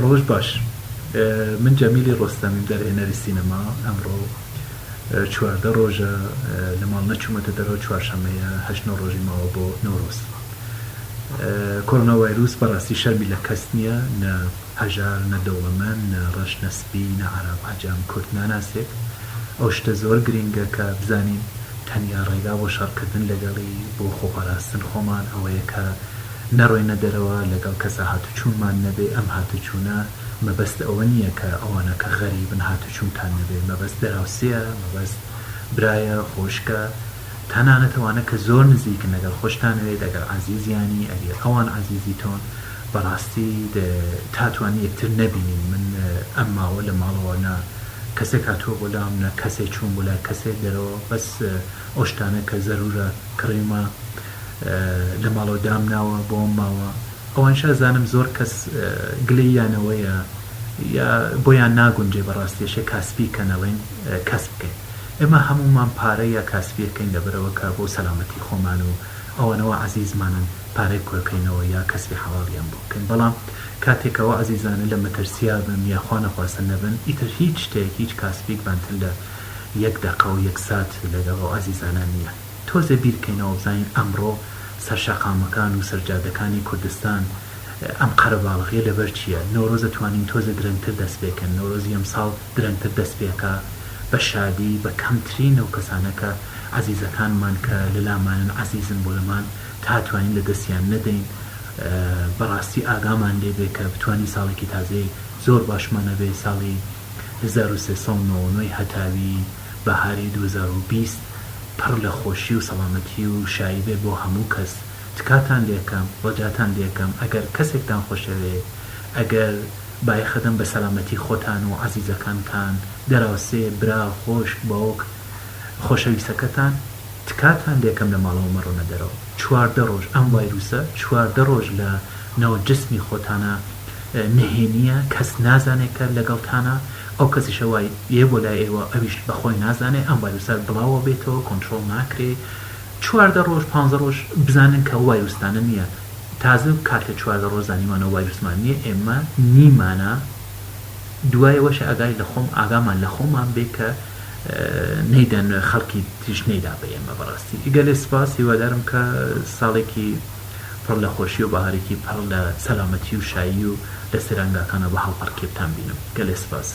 ڕۆژ باش. من جەمیلی رۆستەمیم دەرهێنەری سینەما. ئەمڕۆ 14 ڕۆژە لە ماڵ نەچوومەتە دەرەوە، چوارشەمەیە 8 ڕۆژی ماوە بۆ نۆرۆز. کۆرۆنا ڤایرۆس بەڕاستی شەرمی لە کەس نییە، نە هەژار، نە دەوڵەمەند، نە ڕەش، نە سپی، نە عەرەب، عەجەم، کورد ناناسێت. ئەو شتە زۆر گرینگە کە بزانین تەنیا ڕێگا بۆ شەڕکردن لەگەڵی بۆ خۆپاراستن خۆمان ئەوەیە کە نەڕۆینە دەرەوە، لەگەڵ کەسە هاتوچوونمان نەبێ. ئەم هاتوچوونە مەبەست ئەوە نییە کە ئەوانە کە غەریبن هاتوچوونتان نەبێ، مەبەست دەراوسێیە، مەبەست برایە، خۆشکە، تەنانەتەوانە کە زۆر نزیکن لەگەڵ خۆشتانەوێت، ئەگەر عەزیزیانی، ئەگەر ئەوان عەزیزی تۆن، بەڕاستی تاتوانی یەکتر نەبینین. من ئەم ماوە لە ماڵەوە کەسێک هاتووە بۆ لام، نە کەسێک چوون بۆ لای کەسێک دەرەوە، بەس ئەو شتانە کە زەرورە کڕیمە لە ماڵەوە دامناوە بۆ ئەم ماوە. ئەوانش زانم زۆر کەس گلەیانەوەیە یا بۆیان ناگونجێ بەڕاستیەشە کاسبی کە نەڵێن کەسب بکەین. ئێمە هەمومان پارەی یا کاسبیەکەین لەبەرەوە کە بۆ سەلامەتی خۆمان و ئەوانەوە عەزیزمانن پارەی کۆکەینەوە یا کەسبی حەڵاڵیان بۆ بکەین. بەڵام کاتێکەوە عەزیزانە لە مەترسیا بن یا خوا نەخواستە نەبن، ئیتر هیچ شتێک، هیچ کاسبێک بانتر لە 1 دەقە و 1 سات لەگەڵ ئەو عەزیزانە نییە. تۆزە بیرکەینەوە بزانین ئەمڕۆ سەرشەقامەکان و سەرجادەکانی کوردستان ئەم قەرەباڵغیە لەبەر چییە؟ نۆرۆز دەتوانین تۆزە درەنگتر دەست پێکەن، نۆرۆزی ئەمساڵ درەنگتر دەست پێکە بە شادی، بە کەمترین ئەو کەسانە کە عەزیزەکانمان کە لەلامانن عەزیزن بۆ لەمان تاتوانین لە دەستیان نەدەین. بەڕاستی ئاگامان لێبێ کە بتوانین ساڵێکی تازەی زۆر باشمانە بێ، ساڵی 1399 هەتاوی بەهاری 2020 پڕ لە خۆشی و سەلامەتی و شایی بێ بۆ هەموو کەس. تکاتان لێکەم، ڕۆژاتان لێکەم، ئەگەر کەسێکتان خۆشەوێ، ئەگەر بایەخەدەم بە سەلامەتی خۆتان و عەزیزەکانتان، دەراوسێ، برا، خۆش، باوک، خۆشەویستەکەتان، تکاتان لێکەم لە ماڵەوە مەڕۆنە دەرەوە. 14 ڕۆژ ئەم ڤایرۆسە 14 ڕۆژ لە ناو جسمی خۆتانە نهێنیە، کەس نازانێت کە لەگەڵتانە، ئەو کەسیشە وای یێ بۆ لای ئێوە ئەویش بەخۆی نازانێ، ئەم ڤایرۆسە بڵاوە بێتەوە، کۆنتڕۆڵ ناکرێ. 14 ڕۆژ 15 ڕۆژ بزانن کە ڤایرۆسانە نییە. تازە کاتە 14 ڕۆژ زانیمانە ڤایرۆسمان نییە، ئێمە نیمانە. دوایەوەش ئاگای لە خۆم، ئاگامان لە خۆمان بێ کە نەیدەن خەڵکی تریش نەیدا بە ئێمە. بەڕاستی ئیگەلێ سپاس، هیوادارم کە ساڵێکی پڕ لە خۆشی و بەهارێکی پڕ لە سەلامەتی و شایی و لە سەرنگاکانە بە هەڵپەڕکێبتان بینم. گەلێ سپاس.